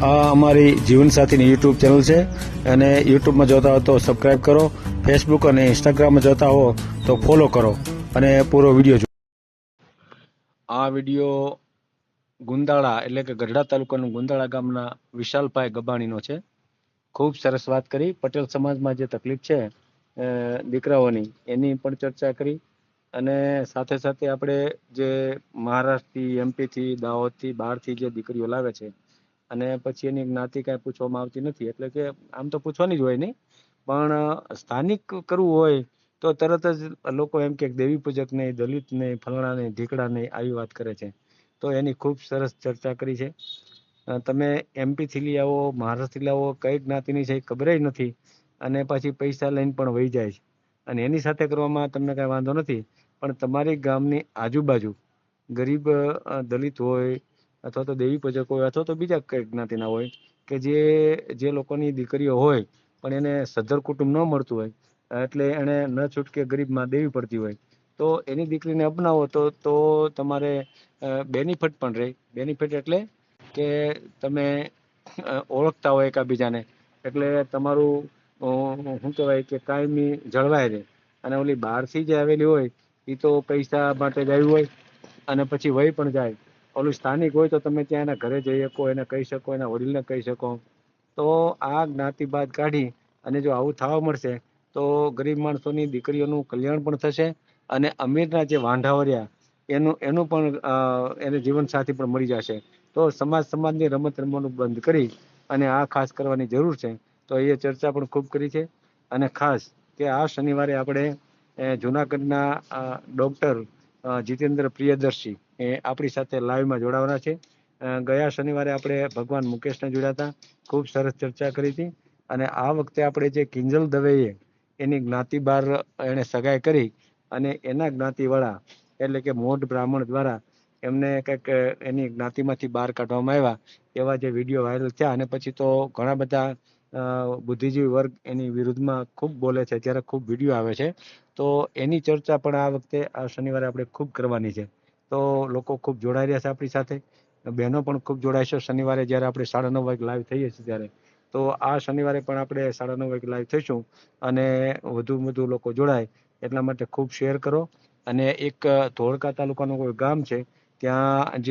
આ અમારી જીવનસાથીની YouTube channel છે અને યુટ્યુબમાં જોતા હો તો સબસ્ક્રાઇબ કરો, ફેસબુક અને ઇન્સ્ટાગ્રામમાં જોતા હો તો ફોલો કરો અને પૂરો વિડીયો જુઓ. આ વિડીયો ગુંદાળા એટલે કે ગઢડા તાલુકાનું ગુંદાળા ગામના વિશાલભાઈ ગબાણીનો છે. ખૂબ સરસ વાત કરી. પટેલ સમાજમાં જે તકલીફ છે દીકરાઓની એની પણ ચર્ચા કરી અને સાથે સાથે આપણે જે મહારાષ્ટ્રથી, એમપીથી, દાહોદથી, બહારથી જે દીકરીઓ લાવે છે અને પછી એની જ્ઞાતિ કાંઈ પૂછવામાં આવતી નથી, એટલે કે આમ તો પૂછવાની જ હોય નહીં, પણ સ્થાનિક કરવું હોય તો તરત જ લોકો એમ કે દેવી પૂજક નહીં, દલિત નહીં, ફલાણા નહીં, ઢીકડા નહીં, આવી વાત કરે છે. તો એની ખૂબ સરસ ચર્ચા કરી છે. તમે એમપીથી લઈ આવો, મહારાષ્ટ્રથી લાવો, કઈ જ્ઞાતિની છે એ ખબર નથી અને પછી પૈસા લઈને પણ વહી જાય છે અને એની સાથે કરવામાં તમને કાંઈ વાંધો નથી, પણ તમારી ગામની આજુબાજુ ગરીબ દલિત હોય અથવા તો દેવી પૂજક હોય અથવા તો બીજા કઈ જ્ઞાતિના હોય કે જે લોકોની દીકરીઓ હોય પણ એને સદ્ધર કુટુંબ ન મળતું હોય, એટલે એને ન છૂટકે ગરીબમાં દેવી પડતી હોય, તો એની દીકરીને અપનાવો તો તમારે બેનિફિટ પણ રહે. બેનિફિટ એટલે કે તમે ઓળખતા હોય એકાબીજાને, એટલે તમારું શું કહેવાય કે કાયમી જળવાય રહે. અને ઓલી બહારથી જે આવેલી હોય એ તો પૈસા માટે જ આવી હોય અને પછી વહી પણ જાય. ઓલું સ્થાનિક હોય તો તમે ત્યાં એના ઘરે જઈ શકો, એને કહી શકો, એના વડીલને કહી શકો. તો આ જ્ઞાતિવાદ કાઢી અને જો આવું થવા મળશે તો ગરીબ માણસોની દીકરીઓનું કલ્યાણ પણ થશે અને અમીરના જે વાંઢાઓ એનું પણ એને જીવનસાથી પણ મળી જશે. તો સમાજની રમત રમવાનું બંધ કરી અને આ ખાસ કરવાની જરૂર છે. તો એ ચર્ચા પણ ખૂબ કરી છે અને ખાસ કે આ શનિવારે આપણે જુનાગઢના ડૉક્ટર જીતેન્દ્ર પ્રિયદર્શી એ આપણી સાથે લાઈવમાં જોડાવાના છે. ગયા શનિવારે આપણે ભગવાન મુકેશને જોડ્યા હતા, ખૂબ સરસ ચર્ચા કરી હતી અને આ વખતે આપણે જે કિંજલ દવેએ એની જ્ઞાતિ બહાર એને સગાઈ કરી અને એના જ્ઞાતિવાળા એટલે કે મોઢ બ્રાહ્મણ દ્વારા એમને કંઈક એની જ્ઞાતિમાંથી બહાર કાઢવામાં આવ્યા એવા જે વિડીયો વાયરલ થયા અને પછી તો ઘણા બધા બુદ્ધિજીવી વર્ગ એની વિરુદ્ધમાં ખૂબ બોલે છે, ત્યારે ખૂબ વિડીયો આવે છે. તો એની ચર્ચા પણ આ વખતે આ શનિવારે આપણે ખૂબ કરવાની છે. તો લોકો ખૂબ જોડાઈ રહ્યા છે આપણી સાથે, બહેનો પણ ખૂબ જોડાય છે. શનિવારે જ્યારે આપણે 9:30 વાગે લાઈવ થઈએ છીએ ત્યારે, તો આ શનિવારે પણ આપણે 9:30 વાગે લાઈવ થઈશું અને વધુ લોકો જોડાય એટલા માટે ખૂબ શેર કરો. અને એક ધોળકા તાલુકાનું કોઈ ગામ છે ત્યાં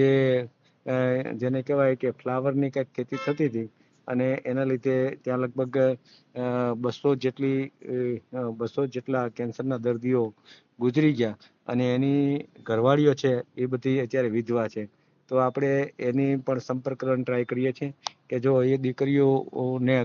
જેને કહેવાય કે ફ્લાવરની કંઈક ખેતી થતી હતી અને એના લીધે ત્યાં લગભગ 200 જેટલા કેન્સરના દર્દીઓ ગુજરી ગયા અને એની ઘરવાળીઓ છે એ બધી અત્યારે વિધવા છે. તો આપણે એની પણ સંપર્ક કરવાની ટ્રાય કરીએ છીએ કે જો એ દીકરીઓને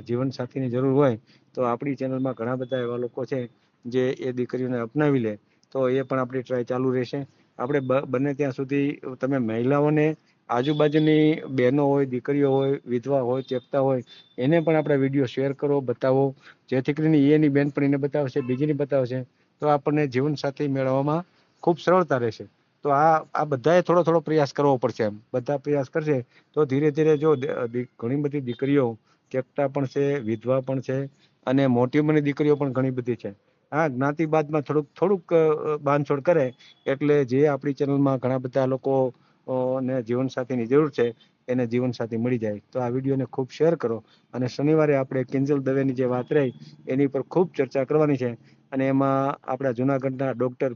જીવનસાથીની જરૂર હોય તો આપણી ચેનલમાં ઘણા બધા એવા લોકો છે જે એ દીકરીઓને અપનાવી લે, તો એ પણ આપણી ટ્રાય ચાલુ રહેશે. આપણે બને ત્યાં સુધી તમે મહિલાઓને, આજુબાજુની બહેનો હોય, દીકરીઓ હોય, વિધવા હોય, ચેપતા હોય, એને પણ આપણા વિડીયો શેર કરો, બતાવો, જેથી કરીને એની બેનપણીને બતાવશે, બીજીને બતાવશે તો આપણને જીવનસાથી મેળવવામાં ખૂબ સરળતા રહેશે. તો આ બધાએ થોડો પ્રયાસ કરવો પડશે. એમ બધા પ્રયાસ કરશે તો ધીરે ધીરે જો ઘણી બધી દીકરીઓ ચેપતા પણ છે, વિધવા પણ છે અને મોટી ઉંમરની દીકરીઓ પણ ઘણી બધી છે. હા, જ્ઞાતિવાદમાં થોડુંક બાંધછોડ કરે એટલે જે આપણી ચેનલમાં ઘણા બધા લોકો ને જીવનસાથીની જરૂર છે એને જીવનસાથી મળી જાય. તો આ વિડીયોને ખૂબ શેર કરો અને શનિવારે આપણે કિંજલ દવેની જે વાત રહી એની પર ખૂબ ચર્ચા કરવાની છે અને એમાં આપણા જુનાગઢના ડૉક્ટર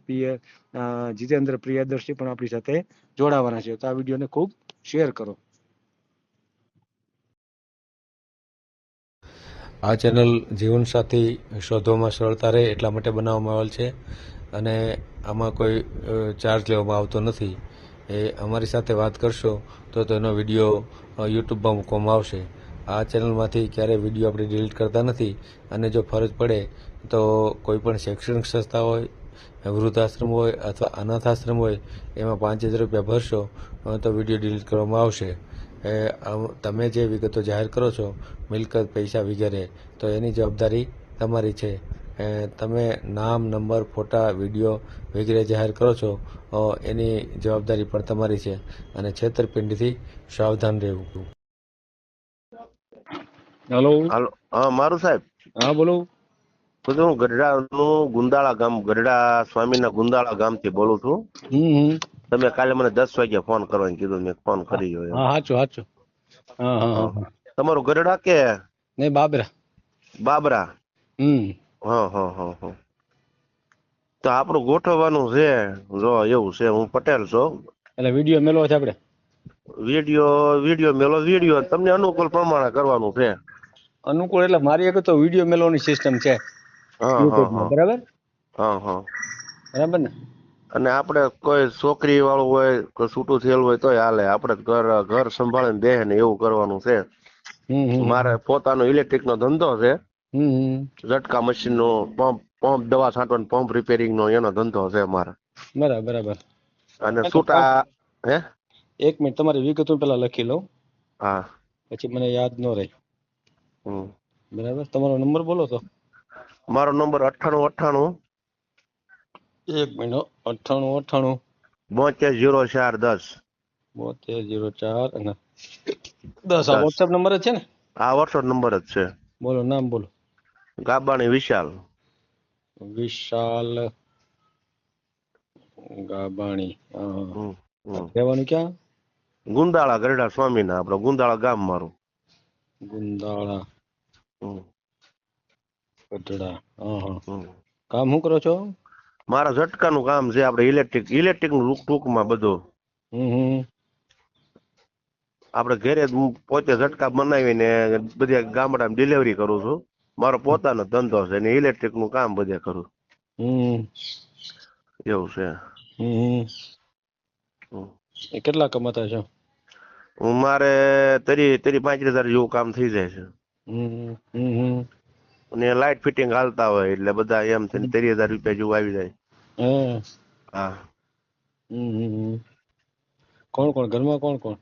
જીતેન્દ્ર પ્રિયદર્શી પણ આપણી સાથે જોડાવાના છે. તો આ વિડીયોને ખૂબ શેર કરો. આ ચેનલ જીવનસાથી શોધવામાં સરળતા રહે એટલા માટે બનાવવામાં આવેલ છે અને આમાં કોઈ ચાર્જ લેવામાં આવતો નથી. એ અમારી સાથે વાત કરશો તો તેનો વિડીયો યુટ્યુબમાં મૂકવામાં આવશે. આ ચેનલમાંથી ક્યારેય વિડીયો આપણે ડિલીટ કરતા નથી અને જો ફરજ પડે તો કોઈ પણ શૈક્ષણિક સંસ્થા હોય, વૃદ્ધાશ્રમ હોય અથવા અનાથ આશ્રમ હોય એમાં 5000 રૂપિયા ભરશો તો વિડીયો ડિલીટ કરવામાં આવશે. તમે જે વિગતો જાહેર કરો છો, મિલકત, પૈસા વગેરે, તો એની જવાબદારી તમારી છે. તમે નામ, નંબર, ફોટા, વિડીયો વગેરે જાહેર કરો છો એની જવાબદારી પણ તમારી છે અને છેતરપિંડીથી સાવધાન રહેવું. હલો. હા, મારું સાહેબ. હા, બોલો. હું ગઢડાનું ગુંદાળા ગામ, ગઢડા સ્વામીના ગુંદાળા ગામથી બોલું છું. તમે કાલે મને 10 વાગે ફોન કરવાનું કીધું, મેં ફોન કરી. હા, સાચું. હા હા હા. તમારું ગઢડા કે નહીં, બાબરા. બાબરા? હા હા હા હા. તો આપણું ગોઠવવાનું છે. જો એવું છે, હું પટેલ છું. એટલે વિડીયો મેળવો છે આપણે? વિડીયો મેલો, વિડીયો તમને અનુકૂળ પ્રમાણે કરવાનું છે. અનુકૂળ એટલે મારી એક તો વિડીયો મેળવવાની સિસ્ટમ છે હા હા યુટ્યુબમાં, હા બરાબર? હા હા. બરાબર ને? અને આપણે કોઈ છોકરી વાળું હોય, કોઈ છૂટું થયેલું હોય તોય હાલે. આપણે ઘર સંભાળીને બેહે ને એવું કરવાનું છે. મારે પોતાનો ઇલેક્ટ્રિક નો ધંધો છે. હમ. ઝટકા મશીન નો, પંપ દવા છાંટવાનો, પંપ રિપેરિંગ નો એનો ધંધો છે મારે. બરાબર બરાબર. અને છૂટા હે. 1 મિનિટ, તમારી વિગતો પેલા લખી લઉં, હા. પછી મને યાદ ન રહે. હમ. બરાબર, તમારો નંબર બોલો તો. મારો નંબર 9898 1 મિનિટ, 9898 720410. 7204 અને 10. આ 10. વોટ્સએપ નંબર જ છે ને? આ વોટ્સઅપ નંબર જ છે. બોલો, નામ બોલો. ગાબાણી વિશાલ. વિશાલ ગાબાણી. હા. હમ હમ. રહેવાનું ક્યાં? ગુંદાળા, ગરડા સ્વામીના, આપડે ગુંદાળા ગામ મારું. ગુંદાળા, હમ ગઢડા. હા હા. હમ. કામ શું કરો છો? મારા ઝટકાનું કામ છે. આપણે ઇલેક્ટ્રિક નું ટૂંકમાં બધું. હમ. આપણે ઘરે જ પોતે ઝટકા બનાવીને બધી ગામડામાં ડિલિવરી કરું છું. મારો પોતાનો ધંધો છે ને ઇલેક્ટ્રિક નું કામ બધે કરું. હમ. એવું છે. હમ. હમ. એ કેટલા કમાતા છો? મારે 35,000 જેવું કામ થઈ જાય છે. હમ હમ. અને લાઈટ ફિટિંગ હાલતા હોય એટલે બધા એમ થઈને 30,000 રૂપિયા જેવું આવી જાય. હા. હા. હમ. કોણ કોણ ઘરમાં, કોણ કોણ?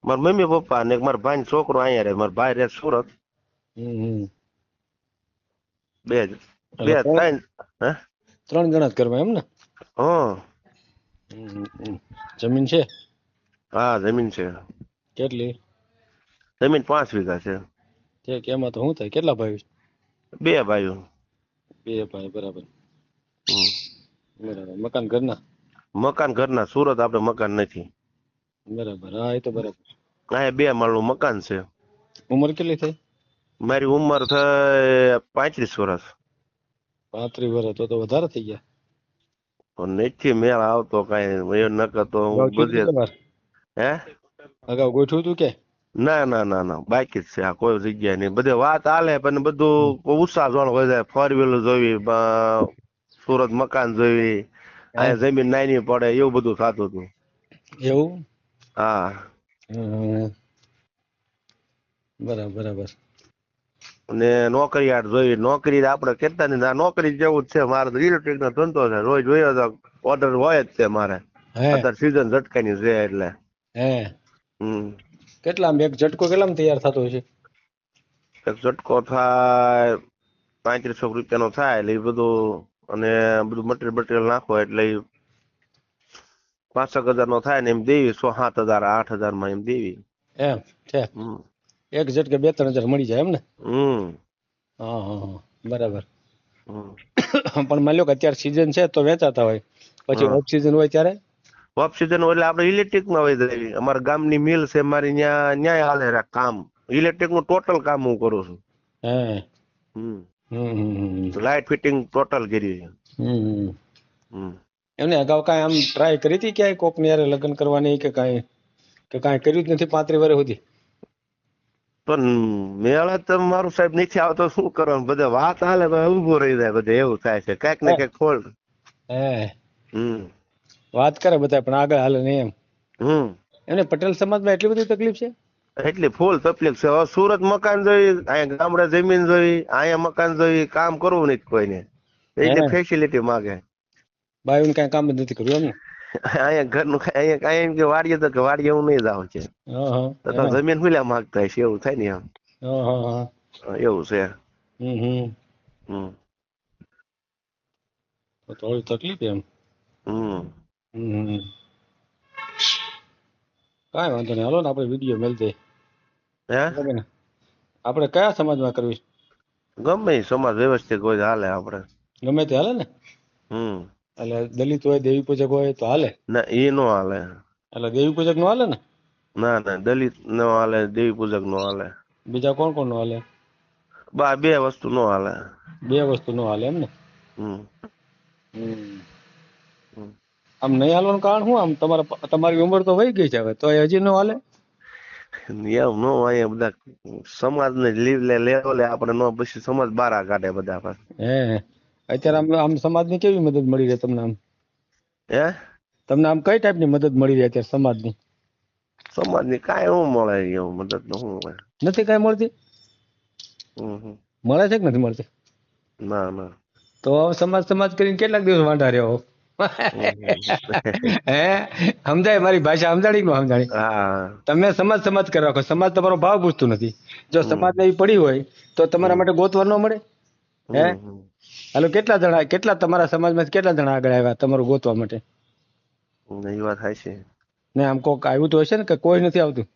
મારા મમ્મી પપ્પા ને મારા ભાઈ છોકરો અહીંયા રહે. મારા ભાઈ રહે સુરત. હમ. બે એટલે ત્રણ હે. 3 જણા જ ઘરમાં, એમ ને? હા. જમીન છે? હા, જમીન છે. કેટલી? જમીન 5 વીઘા છે. એમાં તો શું થાય? કેટલા ભાઈ? 2 ભાઈઓ. 2 ભાઈ, બરાબર. હમ. બરાબર. મકાન ઘરના? મકાન ઘરના. સુરત આપડે મકાન નથી. બરાબર. હા, એ તો બરાબર. અહીંયા 2 માળનું મકાન છે. ઉંમર કેટલી થઈ? મારી ઉંમર થઈ 35 વર્ષ. 35 વર્ષ તો વધારે થઈ ગયા. પણ નથી મેળ આવતો કઈ એ નકર તો હું અગાઉ થયું બધે. હતું કે બાર? હે. અગાઉ ગોઠવું હતું કે? ના ના ના ના, બાકી જ છે. આ કોઈ જગ્યાએ નહીં. બધે વાત હાલે પણ બધું ઉત્સાહ જોણ હોય જાય. 4 વ્હીલર જોવી, સુરત મકાન જોવી, અહીંયા જમીન નાની પડે, એવું બધું થતું હતું. એવું? હા. બરાબર બરાબર. અને નોકરી જોઈ. નોકરી આપડે કેતા ને નોકરી જેવું જ છે. મારે તો ઇલેક્ટ્રિક નો ધંધો છે. રોજ જોઈએ તો ઓર્ડર હોય જ છે મારે. હે અત્યારે સીઝન ઝટકાની છે એટલે. હે હમ. કેટલામ એક ઝટકો કેટલામ તૈયાર થતો હોય છે? એક ઝટકો થાય 3500 રૂપિયાનો થાય. એટલે એ બધું અને બધું મટીરિયલ બટીરિયલ નાખો એટલે 5,000 નો થાય ને એમ દેવી. 6,000 7,000 8,000 માં એમ દેવી. એમ છે. હમ. એક ઝટકે 2-3 હજાર મળી જાય, એમ ને? હમ. હા હા હા, બરાબર. હમ. પણ માની લો કે અત્યારે સીઝન છે તો વેચાતા હોય, પછી હા. ઓફ સીઝન હોય ત્યારે? ઓફ સીઝન એટલે આપણે ઇલેક્ટ્રિક માં હોય જાય. અમારા ગામની મિલ છે મારી, ન્યાય હાલે કામ. ઇલેક્ટ્રિક નું ટોટલ કામ હું કરું છું. હે. હમ. હમ. લાઈટ ફિટિંગ ટોટલ કરી છે. હમ. હમ. એમને અગાઉ કાંઈ આમ ટ્રાય કરી હતી ક્યાંય કોકની હારે લગ્ન કરવાની કે કાંઈ કર્યું જ નથી 35 વર્ષ સુધી? પણ મેળા તો મારું સાહેબ નથી આવતો, શું કરવાનું? બધા વાત હાલે તો ઉભું રહી જાય. બધે એવું થાય છે, કઈક ને કઈક ફોલ્ટ. હે. હમ. વાત કરે બધા પણ આગળ હાલે નહીં એમ. હમ. એમને પટેલ સમાજમાં એટલી બધી તકલીફ છે? એટલી ફૂલ તકલીફ છે. હવે સુરત મકાન જોઈ, અહીંયા ગામડે જમીન જોઈ, અહીંયા મકાન જોઈ, કામ કરવું નથી કોઈને. એટલે હે ફેસિલિટી માગે. બાયુને કાંઈ કામ જ નથી કર્યું એમ ને? અહીંયા ઘરનું અહીંયા કાંઈ એમ કે વાડીએ તો કે વાડીએ હું નહીં જાઉં છે. હા તો હા જમીન હુલ્યા માંગતા હશે, એવું થાય ને એમ. હા હા હા. એવું છે. હમ. હમ. તો થોડી તકલીફ એમ. હમ. હમ. કાંઈ વાંધો નહીં, હાલો ને આપણે વિડીયો મેલ દે. હે. બરાબર ને? આપણે કયા સમાજમાં કરવી? ગમે ઈ સમાજ વ્યવસ્થિત હોય તો હાલે આપણે. ગમે તે હાલે ને? હમ. એટલે દલિત હોય, દેવી પૂજક હોય તો હાલે? ના એ નો હાલે. એટલે દેવી પૂજક નો હાલે ને? ના ના, દલિત નો હાલે, દેવી પૂજક નો હાલે. બીજા કોણ કોણ નો હાલે? બે વસ્તુ નો હાલે. બે વસ્તુ નો હાલે એમ ને? હમ હમ. હમ. આમ નહીં હાલવાનું કારણ શું? આમ તમારી ઉંમર તો વહી ગઈ છે હવે, તો હજી નો હાલે? એમ નો અહીંયા બધા સમાજ ને લેવલે આપણે નો, પછી સમાજ બહાર કાઢે બધા પાસે. હે અત્યારે આમ સમાજની કેવી મદદ મળી રહે તમને? આમ હે તમને આમ કઈ ટાઈપની મદદ મળી રહી અત્યારે સમાજની? સમાજ ની કાંઈ શું મળે એવું મદદ નું શું મળે? નથી કઈ મળતી? હમ. મળે છે કે નથી મળતી? ના ના. તો હવે સમાજ કરીને કેટલાક દિવસ વાંઢા રહ્યો? હે સમજાય? મારી ભાષા સમજાણી કે ન સમજાણી? હા. તમે સમાજ કરી રાખો, સમાજ તમારો ભાવ પૂછતું નથી. જો સમાજ ને પડી હોય તો તમારા માટે ગોતવા ન મળે? હે હાલો, કેટલા તમારા સમાજમાં કેટલા જણા આગળ આવ્યા તમારું ગોતવા માટે? એ વાત થાય છે. ને આમ કોક આવ્યું તો હશે ને, કે કોઈ નથી આવતું?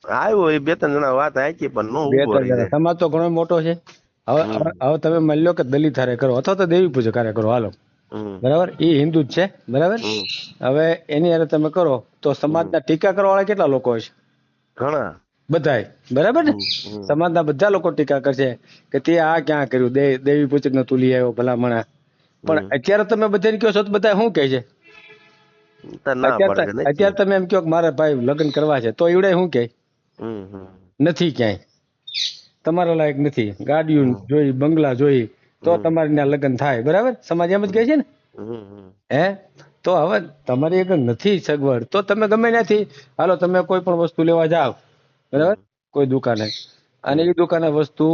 આવ્યો એ 2-3 જણા વાત આખી, પણ નો બે ઉભો ત્રણ રહી જણા. જાય. સમાજ તો ઘણો મોટો છે. હવે તમે માની લો કે દલિત હારે કરો અથવા તો દેવી પૂજક હારે કરો, હાલો બરાબર, એ હિન્દુ જ છે બરાબર. હવે એની હારે તમે કરો તો સમાજના ટીકા કરવા વાળા કેટલા લોકો હશે? ઘણા. બધાય બરાબર ને? સમાજના બધા લોકો ટીકા કરશે કે તે આ ક્યાં કર્યું, દેવી પૂજક ને તું લઈ આવ્યો ભલામણા. પણ અત્યારે તમે બધાને કહો છો તો બધા શું કહે છે? ના પડે ને. અત્યારે તમે એમ કહો કે મારા ભાઈ લગ્ન કરવા છે, તો એવડે શું કહે? નથી, ક્યાંય તમારા લાયક નથી, ગાડીઓ જોઈ, બંગલા જોઈ તો તમારે ત્યાં લગ્ન થાય, બરાબર? સમાજ એમ જ કહે છે ને? હે તો હવે તમારી આગળ નથી સગવડ તો તમે ગમે ત્યાંથી હાલો, તમે કોઈ પણ વસ્તુ લેવા જાઓ બરાબર, કોઈ દુકાને, અને એ દુકાને વસ્તુ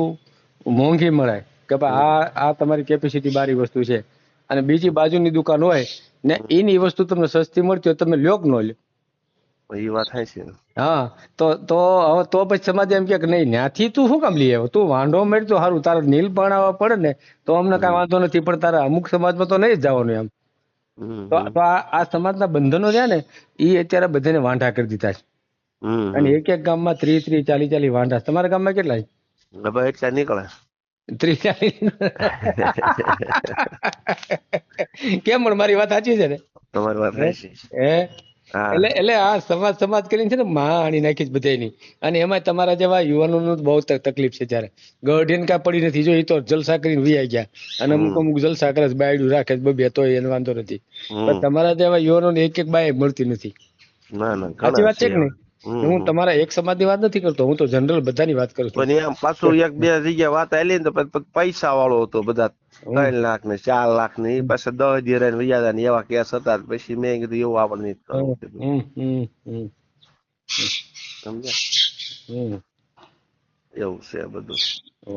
મોંઘી મળે કે ભાઈ આ તમારી કેપેસિટી બારી વસ્તુ છે, અને બીજી બાજુની દુકાન હોય ને એની વસ્તુ તમને સસ્તી મળતી હોય, તમે લ્યો કે ન લ્યો? એ વાત થાય છે. હા, તો હવે તો પછી સમાજ એમ કે નહીં, ત્યાંથી તું શું કામ લઈ આવ્યો? તું વાંઢો મેળ તો સારું, તારે નીલ ભણાવવા પડે ને તો અમને કઈ વાંધો નથી, પણ તારા અમુક સમાજમાં તો નહીં જ જવાનું એમ. તો આ સમાજના બંધનો રહ્યા ને, એ અત્યારે બધાને વાંઢા કરી દીધા છે. અને એક ગામમાં 30, 40 વાંઢા. તમારા ગામમાં કેટલા છે? એટલા નીકળે 30, 40. કેમ પણ મારી વાત સાચી છે ને? તમારી વાત થાય છે. હે એટલે આ સમાજ કરીને છે ને હાણી નાખી જ બધાની. અને એમાં તમારા જેવા યુવાનોનું બહુ તકલીફ છે. ત્યારે ગઢીને કાંઈ પડી નથી, જો એ તો જલસા કરીને વી ગયા, અને અમુક જલસા કરે, બાયડું રાખે બે તો એને વાંધો નથી. પણ તમારા જેવા યુવાનોને એક બાય મળતી નથી. સાચી વાત છે કે નહીં? હું તમારા એક સમાજની વાત નથી કરતો, હું તો જનરલ બધાની વાત કરું છું. પણ એમ પાછું 1-2 જગ્યા વાત આવેલી ને તો પૈસા વાળો હતો, બધા 3 લાખ ને 4 લાખ ને એ પાસે 10 દિવસ વૈયા ને એવા કેસ હતા. પછી મેં કીધું એવું આપણે નહીં કરવું. સમજ્યા? એવું છે બધું.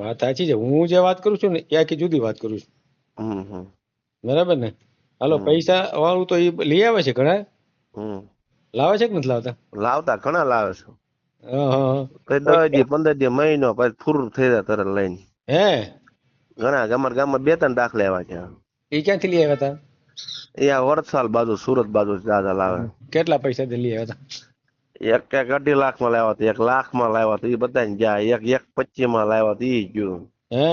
વાત સાચી છે. હું જે વાત કરું છું ને એ આખી જુદી વાત કરું છું. બરાબર ને? હાલો, પૈસા વાળું તો એ લઈ આવે છે ઘણા. લાવે છે કે નથી લાવતા? લાવતા ઘણા લાવે છે. હા, 10 દી 15 દી મહિનો પછી ફૂર થઈ જાય તરત લઈને. હે ઘણા અમારા ગામમાં 2-3 દાખલા એવા છે. એ ક્યાંથી લઈ આવ્યા હતા? એ આ વડસાલ બાજુ, સુરત બાજુ દાદા લાવે. કેટલા પૈસા લઈ આવ્યા હતા? એક 2.5 લાખમાં લાવ્યા હતા, 1 લાખમાં લાવ્યા હતા, એ બધા ગયા. 1.25 લાવ્યા હતા, એ ગયું. હે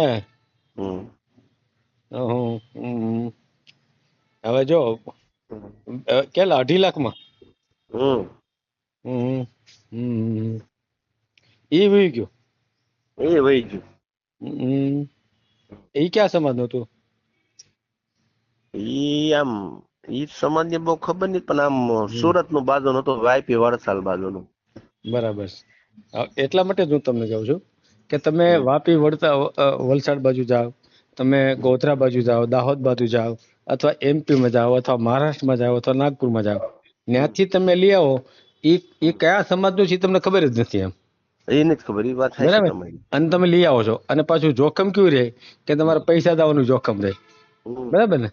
હવે જો કેટલા 2.5 લાખમાં એ વહી ગયું. એ વહી ગયું. એ ક્યાં સમાજ નું હતું? ઈ આમ ઈ સમાજ ને બહુ ખબર નહીં, પણ આમ સુરત નું બાજુ નતો, વાયપી વડસાલ બાજુ નું. બરાબર. એટલા માટે જ હું તમને કહું છું કે તમે વાપી વલસાડ બાજુ જાઓ, તમે ગોધરા બાજુ જાઓ, દાહોદ બાજુ જાઓ, અથવા એમપીમાં જાઓ, અથવા મહારાષ્ટ્રમાં જાઓ, અથવા નાગપુરમાં જાઓ, ત્યાંથી તમે લઈ આવો. એ કયા સમાજનું છે તમને ખબર જ નથી એમ. એ નથી ખબર. એ વાત થાય છે તમારી. અને તમે લઈ આવો છો, અને પાછું જોખમ કેવું રહે કે તમારા પૈસા દાવાનું જોખમ રહે. બરાબર ને?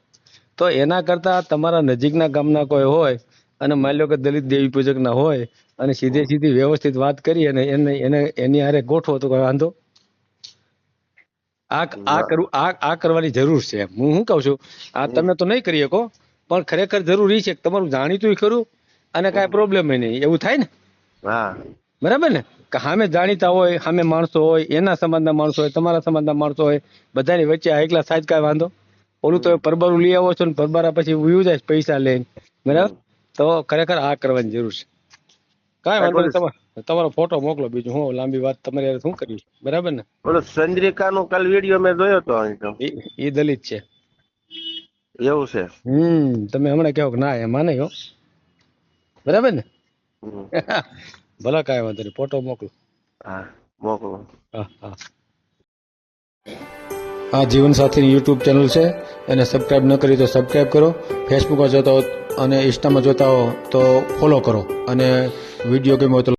તો એના કરતા તમારા નજીકના ગામના કોઈ હોય, અને માની લો કે દલિત દેવી પૂજક ના હોય, અને સીધી વ્યવસ્થિત વાત કરી અને એની હારે ગોઠવો તો કોઈ વાંધો. આ કરવાની જરૂર છે. હું શું કઉ છું, આ તમે તો નહીં કરી શકો, પણ ખરેખર જરૂરી છે. તમારું જાણીતું ખરું, અને કાંઈ પ્રોબ્લેમ નહીં, એવું થાય ને? બરાબર ને? કે સામે જાણીતા હોય, સામે માણસો હોય, એના સમાજના માણસો હોય, તમારા સમાજના માણસો હોય, બધાની વચ્ચે એકલા સાહેબ કાંઈ વાંધો. ઓલું તો પરબારું લઈ આવો છો ને, પરબારા પછી ઉયું જાય પૈસા લઈને. બરાબર? તો ખરેખર આ કરવાની જરૂર છે. કાંઈ વાંધો નહીં. તમારો ફોટો મોકલો, બીજું હું લાંબી વાત તમારી હારે શું કરી, બરાબર ને? ઓલો ચંદ્રિકા નો કાલ વિડીયો મેં જોયો તો અહીં તો. એ દલિત છે. એવું છે. તમે હમણાં કહો કે ના એમાં નહીં હો, બરાબર ને? હમ. ભલા કાંઈ વાંધો નહીં, ફોટો મોકલો. હા મોકલો. હા હા. આ જીવનસાથીની યુટ્યુબ ચેનલ છે, એને સબસ્ક્રાઇબ ન કરી તો સબસ્ક્રાઇબ કરો. ફેસબુકમાં જોતા હો અને ઇન્સ્ટામાં જોતા હો તો ફોલો કરો, અને વિડીયો ગમ્યો હોય તો